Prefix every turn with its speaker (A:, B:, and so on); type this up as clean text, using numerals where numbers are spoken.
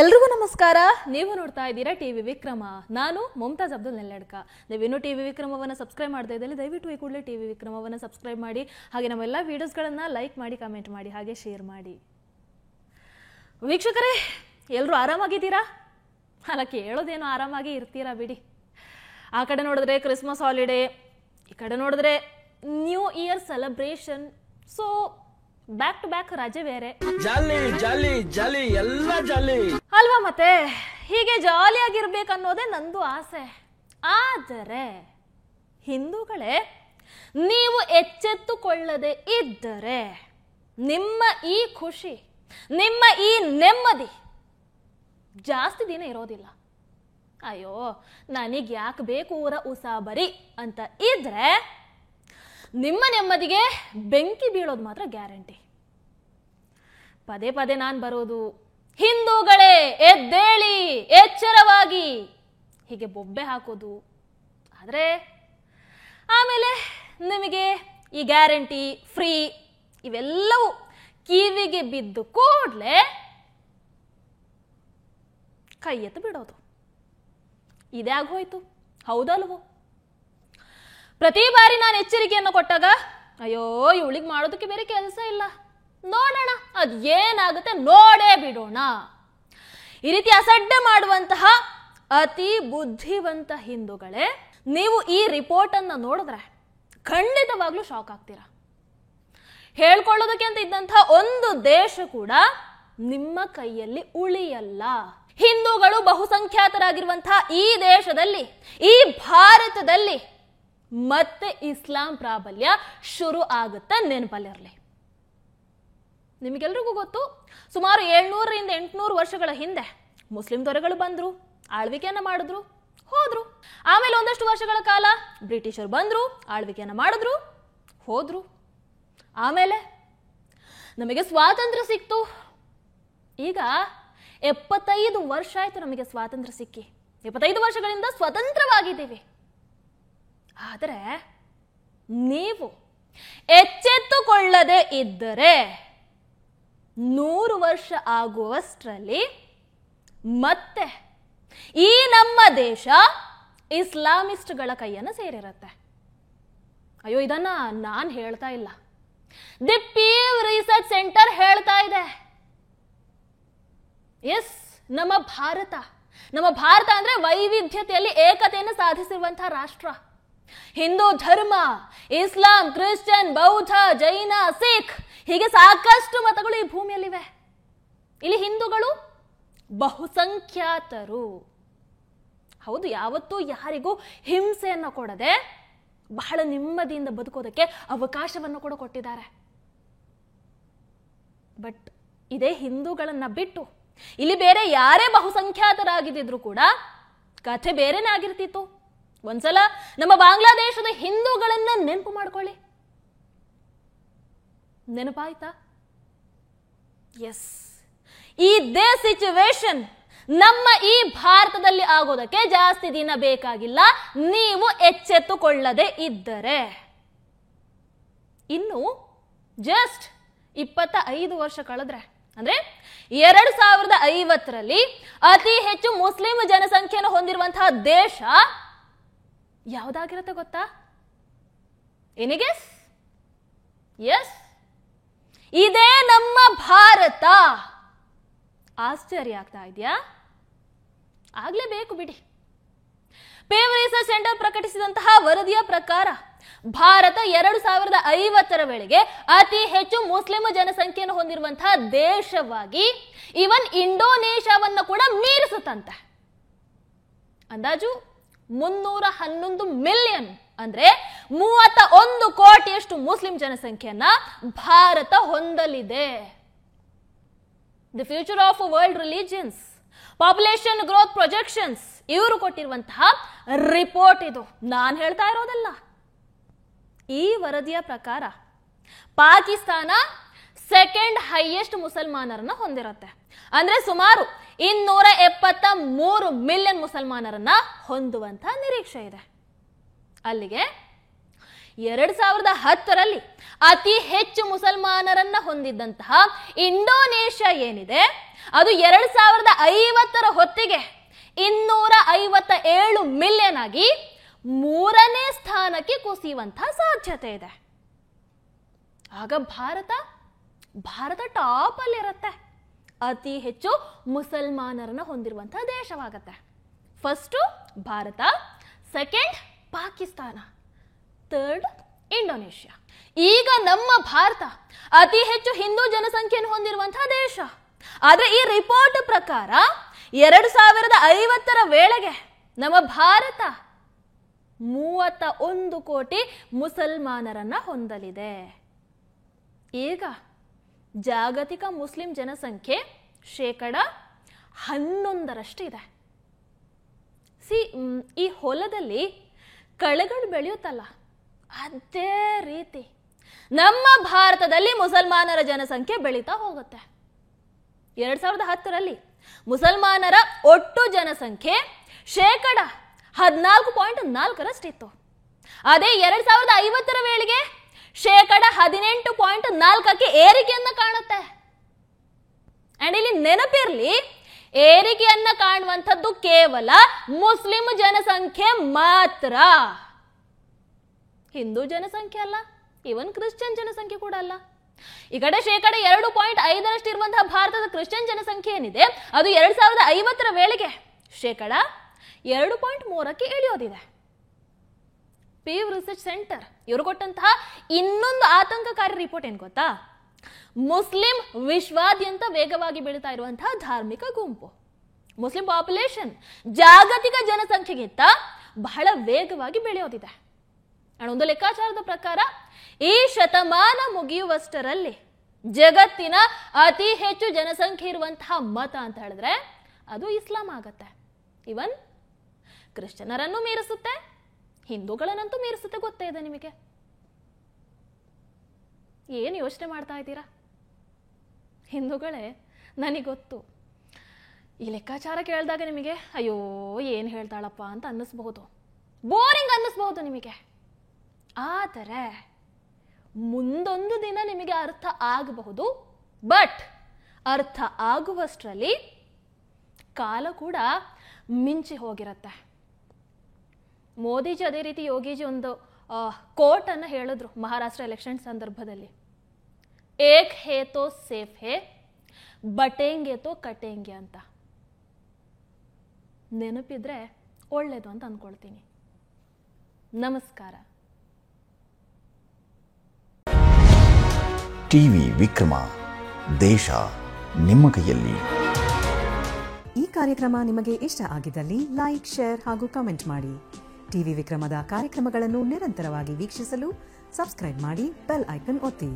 A: ಎಲ್ರಿಗೂ ನಮಸ್ಕಾರ. ನೀವು ನೋಡ್ತಾ ಇದ್ದೀರಾ ಟಿವಿ ವಿಕ್ರಮ. ನಾನು ಮುಮ್ತಾಜ್ ಅಬ್ದುಲ್ ನೆಲ್ಲೆಡ್ಕ. ನೀವಿನ್ನೂ ಟಿವಿ ವಿಕ್ರಮವನ್ನು ಸಬ್ಸ್ಕ್ರೈಬ್ ಮಾಡದೇ ಇದ್ದಲ್ಲಿ ದಯವಿಟ್ಟು ಈ ಕೂಡಲೇ ಟಿವಿ ವಿಕ್ರಮವನ್ನು ಸಬ್ಸ್ಕ್ರೈಬ್ ಮಾಡಿ. ಹಾಗೆ ನಮ್ಮೆಲ್ಲ ವಿಡಿಯೋಸ್ಗಳನ್ನು ಲೈಕ್ ಮಾಡಿ, ಕಮೆಂಟ್ ಮಾಡಿ, ಹಾಗೆ ಶೇರ್ ಮಾಡಿ. ವೀಕ್ಷಕರೇ, ಎಲ್ಲರೂ ಆರಾಮಾಗಿದ್ದೀರಾ? ಅಲ್ಲ, ಕೇಳೋದೇನು, ಆರಾಮಾಗಿ ಇರ್ತೀರಾ ಬಿಡಿ. ಆ ಕಡೆ ನೋಡಿದ್ರೆ ಕ್ರಿಸ್ಮಸ್ ಹಾಲಿಡೇ, ಈ ಕಡೆ ನೋಡಿದ್ರೆ new year celebration. So back to back ರಜೆ ಬೇರೆ.
B: ಜಾಲಿ ಜಾಲಿ ಜಾಲಿ ಎಲ್ಲ ಜಾಲಿ
A: ಅಲ್ವಾ? ಮತ್ತೆ ಹೀಗೆ ಜಾಲಿಯಾಗಿರ್ಬೇಕನ್ನೋದೇ ನಂದು ಆಸೆ. ಆದರೆ ಹಿಂದೂಗಳೇ, ನೀವು ಎಚ್ಚೆತ್ತುಕೊಳ್ಳದೆ ಇದ್ದರೆ ನಿಮ್ಮ ಈ ಖುಷಿ, ನಿಮ್ಮ ಈ ನೆಮ್ಮದಿ ಜಾಸ್ತಿ ದಿನ ಇರೋದಿಲ್ಲ. ಅಯ್ಯೋ, ನನಗೆ ಯಾಕೆ ಬೇಕು ಊರ ಉಸಾಬರಿ ಅಂತ ಇದ್ರೆ ನಿಮ್ಮ ನೆಮ್ಮದಿಗೆ ಬೆಂಕಿ ಬೀಳೋದು ಮಾತ್ರ ಗ್ಯಾರಂಟಿ. ಪದೇ ಪದೇ ನಾನು ಬರೋದು, ಹಿಂದೂಗಳೇ ಎದ್ದೇಳಿ, ಎಚ್ಚರವಾಗಿ, ಹೀಗೆ ಬೊಬ್ಬೆ ಹಾಕೋದು. ಆದರೆ ಆಮೇಲೆ ನಿಮಗೆ ಈ ಗ್ಯಾರಂಟಿ, ಫ್ರೀ ಇವೆಲ್ಲವೂ ಕಿವಿಗೆ ಬಿದ್ದು ಕೂಡಲೇ ಕೈ ಎತ್ತು ಬಿಡೋದು. ಇದೇ ಆಗೋಯ್ತು, ಹೌದಲ್ವೋ? ಪ್ರತಿ ಬಾರಿ ನಾನು ಎಚ್ಚರಿಕೆಯನ್ನು ಕೊಟ್ಟಾಗ, ಅಯ್ಯೋ ಇವಳಿಗೆ ಮಾಡೋದಕ್ಕೆ ಬೇರೆ ಕೆಲಸ ಇಲ್ಲ, ನೋಡೋಣ ಅದು ಏನಾಗುತ್ತೆ ನೋಡೇ ಬಿಡೋಣ, ಈ ರೀತಿ ಅಸಡ್ಡೆ ಮಾಡುವಂತಹ ಅತಿ ಬುದ್ಧಿವಂತ ಹಿಂದೂಗಳೇ, ನೀವು ಈ ರಿಪೋರ್ಟ್ ಅನ್ನ ನೋಡಿದ್ರೆ ಖಂಡಿತವಾಗ್ಲೂ ಶಾಕ್ ಆಗ್ತೀರಾ. ಹೇಳ್ಕೊಳ್ಳೋದಕ್ಕೆ ಅಂತ ಇದ್ದಂತಹ ಒಂದು ದೇಶ ಕೂಡ ನಿಮ್ಮ ಕೈಯಲ್ಲಿ ಉಳಿಯಲ್ಲ. ಹಿಂದೂಗಳು ಬಹುಸಂಖ್ಯಾತರಾಗಿರುವಂತಹ ಈ ದೇಶದಲ್ಲಿ, ಈ ಭಾರತದಲ್ಲಿ ಮತ್ತೆ ಇಸ್ಲಾಂ ಪ್ರಾಬಲ್ಯ ಶುರು ಆಗುತ್ತೆ, ನೆನಪಲ್ಲಿರಲಿ. ನಿಮಗೆಲ್ರಿಗೂ ಗೊತ್ತು, ಸುಮಾರು 700ರಿಂದ 800 ವರ್ಷಗಳ ಹಿಂದೆ ಮುಸ್ಲಿಂ ದೊರೆಗಳು ಬಂದ್ರು, ಆಳ್ವಿಕೆಯನ್ನ ಮಾಡಿದ್ರು, ಹೋದ್ರು. ಆಮೇಲೆ ಒಂದಷ್ಟು ವರ್ಷಗಳ ಕಾಲ ಬ್ರಿಟಿಷರು ಬಂದ್ರು, ಆಳ್ವಿಕೆಯನ್ನ ಮಾಡಿದ್ರು, ಹೋದ್ರು. ಆಮೇಲೆ ನಮಗೆ ಸ್ವಾತಂತ್ರ್ಯ ಸಿಕ್ತು. ಈಗ 75 ವರ್ಷ ಆಯ್ತು ನಮಗೆ ಸ್ವಾತಂತ್ರ್ಯ ಸಿಕ್ಕಿ. 75 ವರ್ಷಗಳಿಂದ ಸ್ವತಂತ್ರವಾಗಿದ್ದೀವಿ. ಆದರೆ ನೀವು ಎಚ್ಚೆತ್ತುಕೊಳ್ಳದೆ ಇದ್ದರೆ 100 ವರ್ಷ ಆಗುವಷ್ಟರಲ್ಲಿ ಮತ್ತೆ ಈ ನಮ್ಮ ದೇಶ ಇಸ್ಲಾಮಿಸ್ಟ್ಗಳ ಕೈಯನ್ನು ಸೇರಿರುತ್ತೆ. ಅಯ್ಯೋ, ಇದನ್ನ ನಾನು ಹೇಳ್ತಾ ಇಲ್ಲ, ದಿ ಪೀವ್ ರಿಸರ್ಚ್ ಸೆಂಟರ್ ಹೇಳ್ತಾ ಇದೆ. ಎಸ್, ನಮ್ಮ ಭಾರತ ಅಂದ್ರೆ ವೈವಿಧ್ಯತೆಯಲ್ಲಿ ಏಕತೆಯನ್ನು ಸಾಧಿಸಿರುವಂತಹ ರಾಷ್ಟ್ರ. ಹಿಂದೂ ಧರ್ಮ, ಇಸ್ಲಾಂ, ಕ್ರಿಶ್ಚಿಯನ್, ಬೌದ್ಧ, ಜೈನ, ಸಿಖ್ ಹೀಗೆ ಸಾಕಷ್ಟು ಮತಗಳು ಈ ಭೂಮಿಯಲ್ಲಿವೆ. ಇಲ್ಲಿ ಹಿಂದೂಗಳು ಬಹುಸಂಖ್ಯಾತರು. ಹೌದು, ಯಾವತ್ತೂ ಯಾರಿಗೂ ಹಿಂಸೆಯನ್ನು ಕೊಡದೆ ಬಹಳ ನೆಮ್ಮದಿಯಿಂದ ಬದುಕೋದಕ್ಕೆ ಅವಕಾಶವನ್ನು ಕೂಡ ಕೊಟ್ಟಿದ್ದಾರೆ. ಬಟ್ ಇದೇ ಹಿಂದೂಗಳನ್ನ ಬಿಟ್ಟು ಇಲ್ಲಿ ಬೇರೆ ಯಾರೇ ಬಹುಸಂಖ್ಯಾತರಾಗಿದ್ದಿದ್ರು ಕೂಡ ಕಥೆ ಬೇರೆನೇ ಆಗಿರ್ತಿತ್ತು. ಒಂದ್ಸಲ ನಮ್ಮ ಬಾಂಗ್ಲಾದೇಶದ ಹಿಂದೂಗಳನ್ನ ನೆನಪು ಮಾಡ್ಕೊಳ್ಳಿ. ನೆನಪಾಯ್ತಾ? ಎಸ್, ಇದೇ ಸಿಚುವೇಶನ್ ನಮ್ಮ ಈ ಭಾರತದಲ್ಲಿ ಆಗೋದಕ್ಕೆ ಜಾಸ್ತಿ ದಿನ ಬೇಕಾಗಿಲ್ಲ, ನೀವು ಎಚ್ಚೆತ್ತುಕೊಳ್ಳದೆ ಇದ್ದರೆ. ಇನ್ನು ಜಸ್ಟ್ 25 ವರ್ಷ ಕಳೆದ್ರೆ, ಅಂದ್ರೆ 2050ರಲ್ಲಿ ಅತಿ ಹೆಚ್ಚು ಮುಸ್ಲಿಂ ಜನಸಂಖ್ಯೆಯನ್ನು ಹೊಂದಿರುವಂತಹ ದೇಶ ಯಾವುದಾಗಿರುತ್ತೆ ಗೊತ್ತಾ? ಎನಿಗೆಸ್? ಎಸ್, ಇದೇ ನಮ್ಮ ಭಾರತ. ಆಶ್ಚರ್ಯ ಆಗ್ತಾ ಇದೆಯಾ? ಆಗ್ಲೇಬೇಕು ಬಿಡಿ. ಪೀವ್ ರಿಸರ್ಚ್ ಸೆಂಟರ್ ಪ್ರಕಟಿಸಿದಂತಹ ವರದಿಯ ಪ್ರಕಾರ ಭಾರತ 2050ರ ವೇಳೆಗೆ ಅತಿ ಹೆಚ್ಚು ಮುಸ್ಲಿಂ ಜನಸಂಖ್ಯೆಯನ್ನು ಹೊಂದಿರುವಂತಹ ದೇಶವಾಗಿ ಇವನ್ ಇಂಡೋನೇಷ್ಯಾವನ್ನು ಕೂಡ ಮೀರಿಸುತ್ತಂತೆ. ಅಂದಾಜು 311 ಮಿಲಿಯನ್ ಅಂದ್ರೆ 31 ಕೋಟಿಯಷ್ಟು ಮುಸ್ಲಿಂ ಜನಸಂಖ್ಯೆಯನ್ನ ಭಾರತ ಹೊಂದಲಿದೆ. The future of world religions, population growth projections ಇವರು ಕೊಟ್ಟಿರುವಂತಹ ರಿಪೋರ್ಟ್ ಇದು, ನಾನು ಹೇಳ್ತಾ ಇರೋದಲ್ಲ. ಈ ವರದಿಯ ಪ್ರಕಾರ ಪಾಕಿಸ್ತಾನ ಸೆಕೆಂಡ್ ಹೈಯೆಸ್ಟ್ ಮುಸಲ್ಮಾನರನ್ನ ಹೊಂದಿರುತ್ತೆ. ಅಂದ್ರೆ ಸುಮಾರು 273 ಮಿಲಿಯನ್ ಮುಸಲ್ಮಾನರನ್ನ ಹೊಂದುವಂತಹ ನಿರೀಕ್ಷೆ ಇದೆ. ಅಲ್ಲಿಗೆ 2010ರಲ್ಲಿ ಅತಿ ಹೆಚ್ಚು ಮುಸಲ್ಮಾನರನ್ನ ಹೊಂದಿದ್ದಂತಹ ಇಂಡೋನೇಷ್ಯಾ ಏನಿದೆ ಅದು 2050ರ ಹೊತ್ತಿಗೆ 257 ಮಿಲಿಯನ್ ಆಗಿ 3ನೇ ಸ್ಥಾನಕ್ಕೆ ಕುಸಿಯುವಂತಹ ಸಾಧ್ಯತೆ ಇದೆ. ಆಗ ಭಾರತ ಟಾಪ್ ಅಲ್ಲಿ ಇರುತ್ತೆ, ಅತಿ ಹೆಚ್ಚು ಮುಸಲ್ಮಾನರನ್ನ ಹೊಂದಿರುವಂತಹ ದೇಶವಾಗತ್ತೆ. First Bharat, second Pakistan, third Indonesia. ಈಗ ನಮ್ಮ ಭಾರತ ಅತಿ ಹೆಚ್ಚು ಹಿಂದೂ ಜನಸಂಖ್ಯೆಯನ್ನು ಹೊಂದಿರುವಂತಹ ದೇಶ. ಆದ್ರೆ ಈ ರಿಪೋರ್ಟ್ ಪ್ರಕಾರ 2050ರ ವೇಳೆಗೆ ನಮ್ಮ ಭಾರತ 31 ಕೋಟಿ ಮುಸಲ್ಮಾನರನ್ನ ಹೊಂದಲಿದೆ. ಈಗ ಜಾಗತಿಕ ಮುಸ್ಲಿಂ ಜನಸಂಖ್ಯೆ 11% ಇದೆ. ಈ ಹೊಲದಲ್ಲಿ ಕಳೆಗಳು ಬೆಳೆಯುತ್ತಲ್ಲ, ಅದೇ ರೀತಿ ನಮ್ಮ ಭಾರತದಲ್ಲಿ ಮುಸಲ್ಮಾನರ ಜನಸಂಖ್ಯೆ ಬೆಳೀತಾ ಹೋಗುತ್ತೆ. 2010ರಲ್ಲಿ ಮುಸಲ್ಮಾನರ ಒಟ್ಟು ಜನಸಂಖ್ಯೆ 14.4%. ಅದೇ 2050ರ ವೇಳೆಗೆ 18.4%ಕ್ಕೆ ಏರಿಕೆಯನ್ನ ಕಾಣುತ್ತೆ. ಅಂಡ್ ಇಲ್ಲಿ ನೆನಪಿರ್ಲಿ, ಏರಿಕೆಯನ್ನ ಕಾಣುವಂಥದ್ದು ಕೇವಲ ಮುಸ್ಲಿಂ ಜನಸಂಖ್ಯೆ ಮಾತ್ರ, ಹಿಂದೂ ಜನಸಂಖ್ಯೆ ಅಲ್ಲ, ಇವನ್ ಕ್ರಿಶ್ಚಿಯನ್ ಜನಸಂಖ್ಯೆ ಕೂಡ ಅಲ್ಲ. ಈ ಕಡೆ 2.5% ಇರುವಂತಹ ಭಾರತದ ಕ್ರಿಶ್ಚಿಯನ್ ಜನಸಂಖ್ಯೆ ಏನಿದೆ ಅದು 2050ರ ವೇಳೆಗೆ 2.3ಕ್ಕೆ ಇಳಿಯೋದಿದೆ. ಪೀವ್ ರಿಸರ್ಚ್ ಸೆಂಟರ್ ಇವರು ಕೊಟ್ಟಂತಹ ಇನ್ನೊಂದು ಆತಂಕಕಾರಿ ರಿಪೋರ್ಟ್ ಏನ್ ಗೊತ್ತಾ? ಮುಸ್ಲಿಂ ವಿಶ್ವಾದ್ಯಂತ ವೇಗವಾಗಿ ಬೆಳೀತಾ ಇರುವಂತಹ ಧಾರ್ಮಿಕ ಗುಂಪು. ಮುಸ್ಲಿಂ ಪಾಪ್ಯುಲೇಷನ್ ಜಾಗತಿಕ ಜನಸಂಖ್ಯೆಗಿಂತ ಬಹಳ ವೇಗವಾಗಿ ಬೆಳೆಯೋದಿದೆ. ಒಂದು ಲೆಕ್ಕಾಚಾರದ ಪ್ರಕಾರ ಈ ಶತಮಾನ ಮುಗಿಯುವಷ್ಟರಲ್ಲಿ ಜಗತ್ತಿನ ಅತಿ ಹೆಚ್ಚು ಜನಸಂಖ್ಯೆ ಇರುವಂತಹ ಮತ ಅಂತ ಹೇಳಿದ್ರೆ ಅದು ಇಸ್ಲಾಂ ಆಗತ್ತೆ. ಇವನ್ ಕ್ರಿಶ್ಚಿಯನರನ್ನು ಮೀರಿಸುತ್ತೆ, ಹಿಂದೂಗಳನ್ನಂತೂ ಮೀರಿಸುತ್ತೆ. ಗೊತ್ತೇ ಇದೆ ನಿಮಗೆ. ಏನು ಯೋಚನೆ ಮಾಡ್ತಾ ಇದ್ದೀರಾ ಹಿಂದೂಗಳೇ? ನನಗೆ ಗೊತ್ತು, ಈ ಲೆಕ್ಕಾಚಾರ ಕೇಳಿದಾಗ ನಿಮಗೆ ಅಯ್ಯೋ ಏನು ಹೇಳ್ತಾಳಪ್ಪ ಅಂತ ಅನ್ನಿಸ್ಬಹುದು, ಬೋರಿಂಗ್ ಅನ್ನಿಸ್ಬಹುದು ನಿಮಗೆ. ಆದರೆ ಮುಂದೊಂದು ದಿನ ನಿಮಗೆ ಅರ್ಥ ಆಗಬಹುದು. ಬಟ್ ಅರ್ಥ ಆಗುವಷ್ಟರಲ್ಲಿ ಕಾಲ ಕೂಡ ಮಿಂಚಿ ಹೋಗಿರುತ್ತೆ. ಮೋದಿಜಿ ಅದೇ ರೀತಿ ಯೋಗಿಜಿ ಒಂದು ಕೋಟ್ ಅನ್ನು ಹೇಳಿದ್ರು ಮಹಾರಾಷ್ಟ್ರ ಎಲೆಕ್ಷನ್ ಸಂದರ್ಭದಲ್ಲಿ, ಏಕ್ ಹೇ ತೋ ಸೇಫ್ ಹೇ, ಬಟೇಂಗೆ ತೋ ಕಟೇಂಗೆ ಅಂತ. ನೆನಪಿದ್ರೆ ಒಳ್ಳೇದು ಅಂತ ಅಂದ್ಕೊಳ್ತೀನಿ. ನಮಸ್ಕಾರ.
C: ಟಿವಿ ವಿಕ್ರಮ, ದೇಶ ನಿಮ್ಮ ಕೈಯಲ್ಲಿ.
D: ಈ ಕಾರ್ಯಕ್ರಮ ನಿಮಗೆ ಇಷ್ಟ ಆಗಿದ್ದಲ್ಲಿ ಲೈಕ್, ಶೇರ್ ಹಾಗೂ ಕಮೆಂಟ್ ಮಾಡಿ. ಟಿವಿ ವಿಕ್ರಮದ ಕಾರ್ಯಕ್ರಮಗಳನ್ನು ನಿರಂತರವಾಗಿ ವೀಕ್ಷಿಸಲು ಸಬ್ಸ್ಕ್ರೈಬ್ ಮಾಡಿ, ಬೆಲ್ ಐಕನ್ ಒತ್ತಿ.